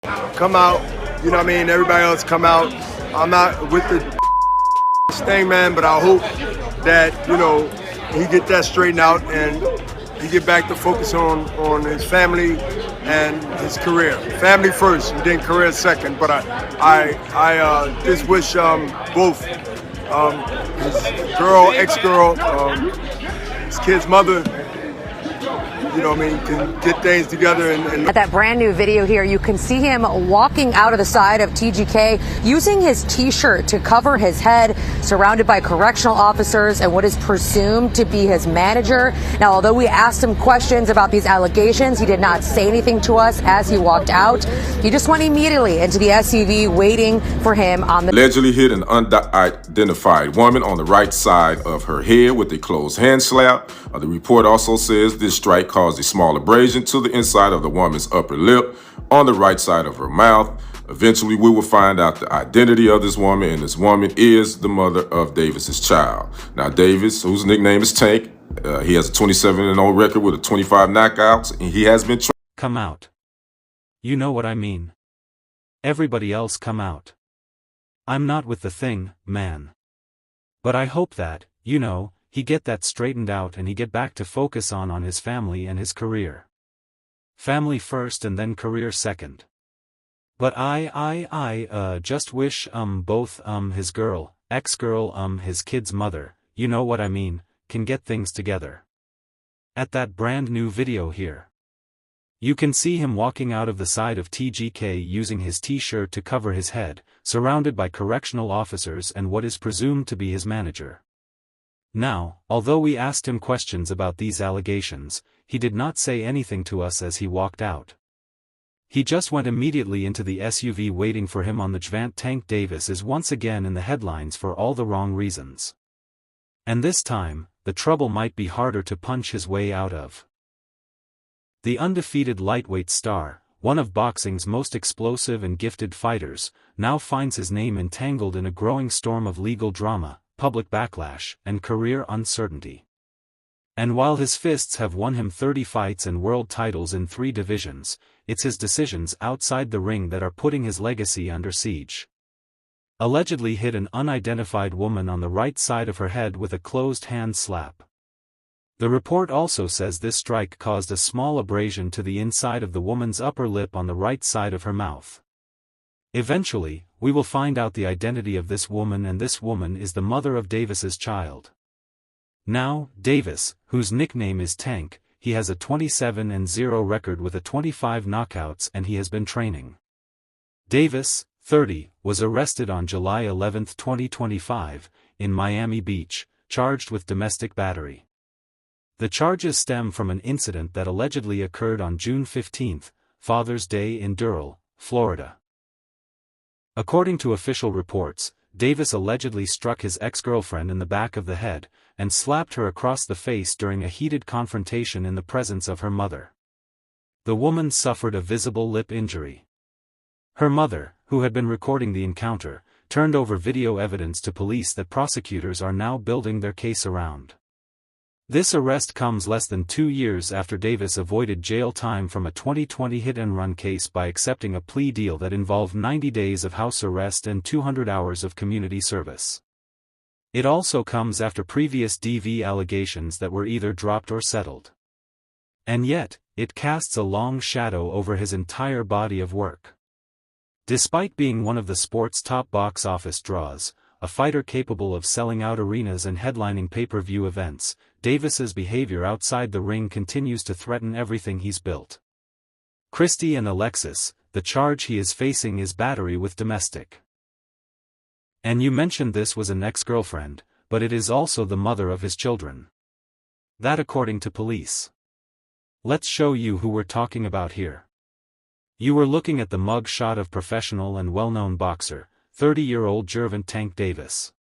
Come out, you know what I mean? Everybody else come out. I'm not with the thing, man, but I hope that, he get that straightened out and he get back to focus on his family and his career. Family first, and then career second. But I just wish both his girl, ex-girl, his kid's mother, can get things together. At that brand new video here, you can see him walking out of the side of TGK using his T-shirt to cover his head, surrounded by correctional officers and what is presumed to be his manager. Now, although we asked him questions about these allegations, he did not say anything to us as he walked out. He just went immediately into the SUV waiting for him on the... Allegedly hit an unidentified woman on the right side of her head with a closed hand slap. The report also says this strike caused a small abrasion to the inside of the woman's upper lip on the right side of her mouth. Eventually, we will find out the identity of this woman, and this woman is the mother of Davis's child. Now, Davis, whose nickname is Tank, he has a 27-0 record with 25 knockouts, and he has been... Come out. You know what I mean. Everybody else come out. I'm not with the thing, man. But I hope that, he get that straightened out and he get back to focus on his family and his career. Family first and then career second. But I just wish both his girl, ex-girl, his kid's mother, you know what I mean, can get things together. At that brand new video here, you can see him walking out of the side of TGK using his T-shirt to cover his head, surrounded by correctional officers and what is presumed to be his manager. Now, although we asked him questions about these allegations, he did not say anything to us as he walked out. He just went immediately into the SUV waiting for him on the Gervonta. Tank Davis is once again in the headlines for all the wrong reasons. And this time, the trouble might be harder to punch his way out of. The undefeated lightweight star, one of boxing's most explosive and gifted fighters, now finds his name entangled in a growing storm of legal drama, public backlash, and career uncertainty. And while his fists have won him 30 fights and world titles in 3 divisions, it's his decisions outside the ring that are putting his legacy under siege. Allegedly hit an unidentified woman on the right side of her head with a closed hand slap. The report also says this strike caused a small abrasion to the inside of the woman's upper lip on the right side of her mouth. Eventually, we will find out the identity of this woman, and this woman is the mother of Davis's child. Now, Davis, whose nickname is Tank, he has a 27-0 record with 25 knockouts and he has been training. Davis, 30, was arrested on July 11, 2025, in Miami Beach, charged with domestic battery. The charges stem from an incident that allegedly occurred on June 15, Father's Day in Doral, Florida. According to official reports, Davis allegedly struck his ex-girlfriend in the back of the head, and slapped her across the face during a heated confrontation in the presence of her mother. The woman suffered a visible lip injury. Her mother, who had been recording the encounter, turned over video evidence to police that prosecutors are now building their case around. This arrest comes less than 2 years after Davis avoided jail time from a 2020 hit-and-run case by accepting a plea deal that involved 90 days of house arrest and 200 hours of community service. It also comes after previous DV allegations that were either dropped or settled. And yet, it casts a long shadow over his entire body of work. Despite being one of the sport's top box office draws, a fighter capable of selling out arenas and headlining pay-per-view events, Davis's behavior outside the ring continues to threaten everything he's built. Christy and Alexis, the charge he is facing is battery with domestic. And you mentioned this was an ex-girlfriend, but it is also the mother of his children. That according to police. Let's show you who we're talking about here. You were looking at the mug shot of professional and well-known boxer, 30-year-old Gervonta Tank Davis.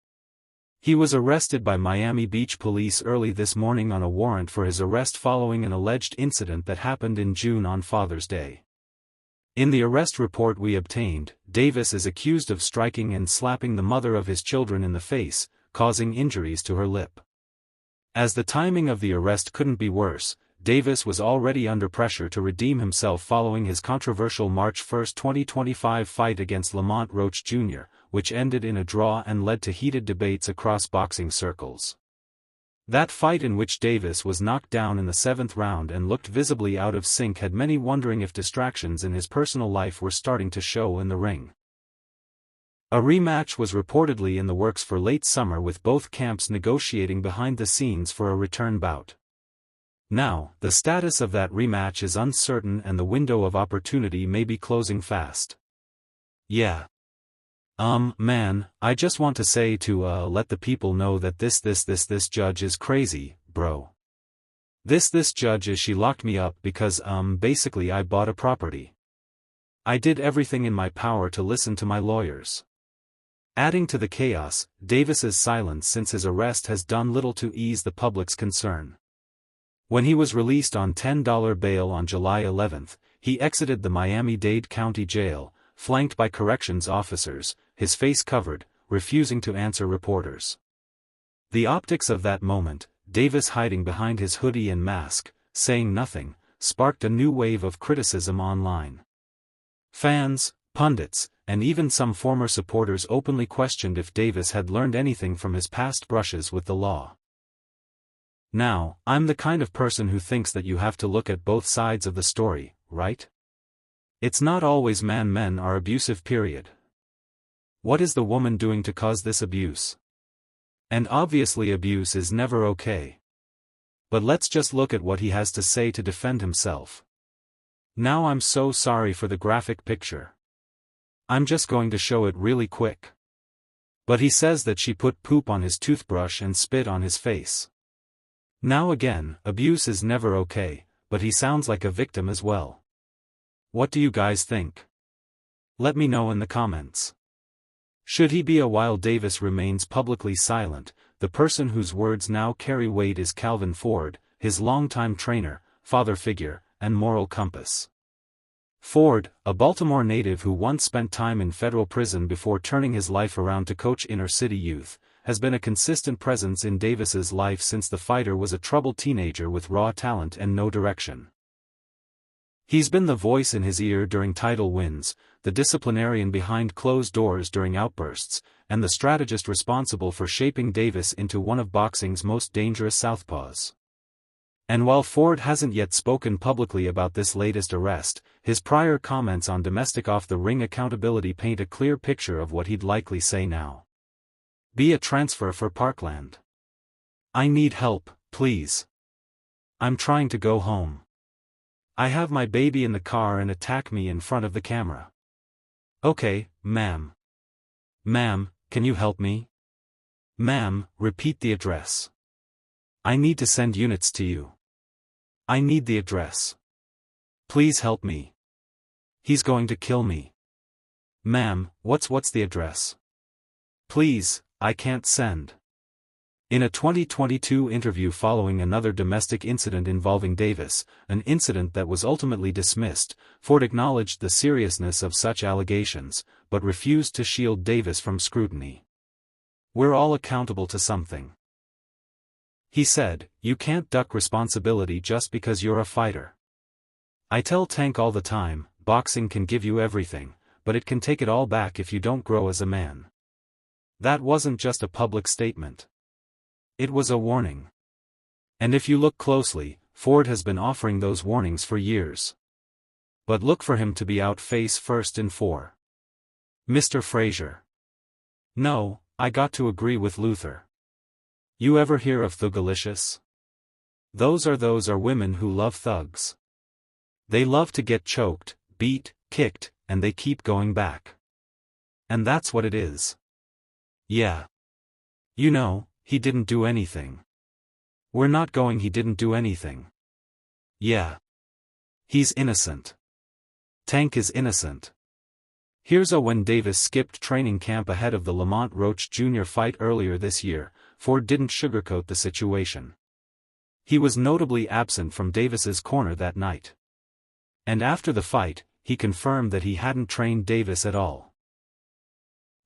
He was arrested by Miami Beach police early this morning on a warrant for his arrest following an alleged incident that happened in June on Father's Day. In the arrest report we obtained, Davis is accused of striking and slapping the mother of his children in the face, causing injuries to her lip. As the timing of the arrest couldn't be worse, Davis was already under pressure to redeem himself following his controversial March 1, 2025 fight against Lamont Roach Jr., which ended in a draw and led to heated debates across boxing circles. That fight, in which Davis was knocked down in the 7th round and looked visibly out of sync, had many wondering if distractions in his personal life were starting to show in the ring. A rematch was reportedly in the works for late summer, with both camps negotiating behind the scenes for a return bout. Now, the status of that rematch is uncertain and the window of opportunity may be closing fast. Yeah. Man, I just want to say to let the people know that this judge is crazy, bro. This judge is, she locked me up because basically I bought a property. I did everything in my power to listen to my lawyers. Adding to the chaos, Davis's silence since his arrest has done little to ease the public's concern. When he was released on $10 bail on July 11, he exited the Miami-Dade County Jail, flanked by corrections officers, his face covered, refusing to answer reporters. The optics of that moment, Davis hiding behind his hoodie and mask, saying nothing, sparked a new wave of criticism online. Fans, pundits, and even some former supporters openly questioned if Davis had learned anything from his past brushes with the law. Now, I'm the kind of person who thinks that you have to look at both sides of the story, right? It's not always men are abusive, period. What is the woman doing to cause this abuse? And obviously abuse is never okay. But let's just look at what he has to say to defend himself. Now, I'm so sorry for the graphic picture. I'm just going to show it really quick. But he says that she put poop on his toothbrush and spit on his face. Now again, abuse is never okay, but he sounds like a victim as well. What do you guys think? Let me know in the comments. Should he be a while Davis remains publicly silent? The person whose words now carry weight is Calvin Ford, his longtime trainer, father figure, and moral compass. Ford, a Baltimore native who once spent time in federal prison before turning his life around to coach inner-city youth, has been a consistent presence in Davis's life since the fighter was a troubled teenager with raw talent and no direction. He's been the voice in his ear during title wins, the disciplinarian behind closed doors during outbursts, and the strategist responsible for shaping Davis into one of boxing's most dangerous southpaws. And while Ford hasn't yet spoken publicly about this latest arrest, his prior comments on domestic off-the-ring accountability paint a clear picture of what he'd likely say now. Be a transfer for Parkland. I need help, please. I'm trying to go home. I have my baby in the car and attack me in front of the camera. Okay, ma'am. Ma'am, can you help me? Ma'am, repeat the address. I need to send units to you. I need the address. Please help me. He's going to kill me. Ma'am, what's the address? Please, I can't send. In a 2022 interview following another domestic incident involving Davis, an incident that was ultimately dismissed, Ford acknowledged the seriousness of such allegations, but refused to shield Davis from scrutiny. We're all accountable to something. He said, you can't duck responsibility just because you're a fighter. I tell Tank all the time, boxing can give you everything, but it can take it all back if you don't grow as a man. That wasn't just a public statement. It was a warning. And if you look closely, Ford has been offering those warnings for years. But look for him to be out face first in 4. Mr. Frazier. No, I got to agree with Luther. You ever hear of Thugalicious? Those are women who love thugs. They love to get choked, beat, kicked, and they keep going back. And that's what it is. Yeah. You know, he didn't do anything. We're not going he didn't do anything. Yeah. He's innocent. Tank is innocent. Here's when Davis skipped training camp ahead of the Lamont Roach Jr. fight earlier this year. Ford didn't sugarcoat the situation. He was notably absent from Davis's corner that night. And after the fight, he confirmed that he hadn't trained Davis at all.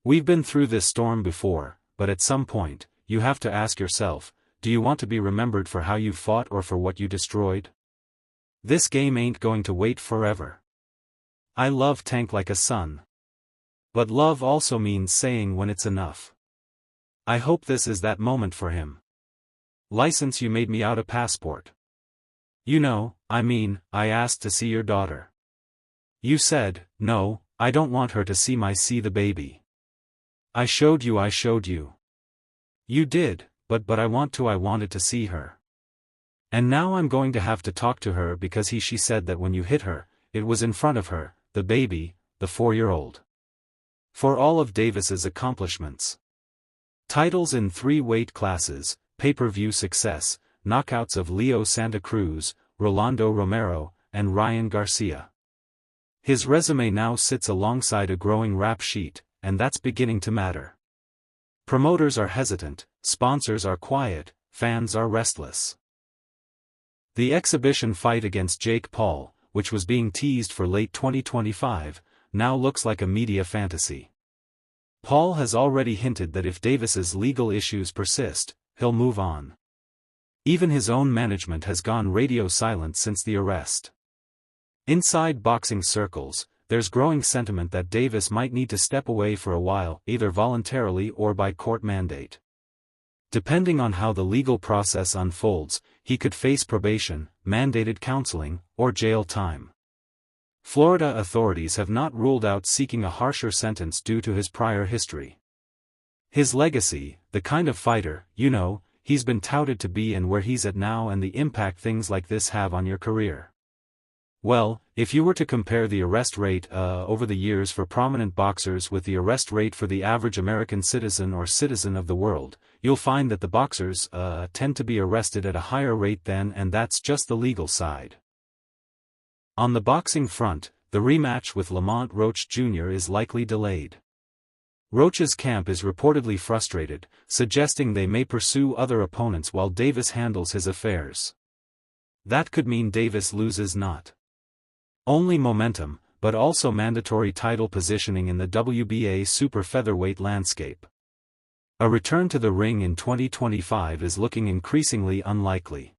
We've been through this storm before, but at some point, you have to ask yourself, do you want to be remembered for how you fought or for what you destroyed? This game ain't going to wait forever. I love Tank like a son. But love also means saying when it's enough. I hope this is that moment for him. License, you made me out a passport. You know, I asked to see your daughter. You said, no, I don't want her to see the baby. I showed you. You did, but I wanted to see her. And now I'm going to have to talk to her because she said that when you hit her, it was in front of her, the baby, the 4-year-old. For all of Davis's accomplishments. Titles in 3 weight classes, pay-per-view success, knockouts of Leo Santa Cruz, Rolando Romero, and Ryan Garcia. His resume now sits alongside a growing rap sheet, and that's beginning to matter. Promoters are hesitant, sponsors are quiet, fans are restless. The exhibition fight against Jake Paul, which was being teased for late 2025, now looks like a media fantasy. Paul has already hinted that if Davis's legal issues persist, he'll move on. Even his own management has gone radio silent since the arrest. Inside boxing circles, there's growing sentiment that Davis might need to step away for a while, either voluntarily or by court mandate. Depending on how the legal process unfolds, he could face probation, mandated counseling, or jail time. Florida authorities have not ruled out seeking a harsher sentence due to his prior history. His legacy, the kind of fighter, he's been touted to be and where he's at now, and the impact things like this have on your career. Well, if you were to compare the arrest rate over the years for prominent boxers with the arrest rate for the average American citizen or citizen of the world, you'll find that the boxers tend to be arrested at a higher rate than, and that's just the legal side. On the boxing front, the rematch with Lamont Roach Jr. is likely delayed. Roach's camp is reportedly frustrated, suggesting they may pursue other opponents while Davis handles his affairs. That could mean Davis loses not only momentum, but also mandatory title positioning in the WBA super featherweight landscape. A return to the ring in 2025 is looking increasingly unlikely.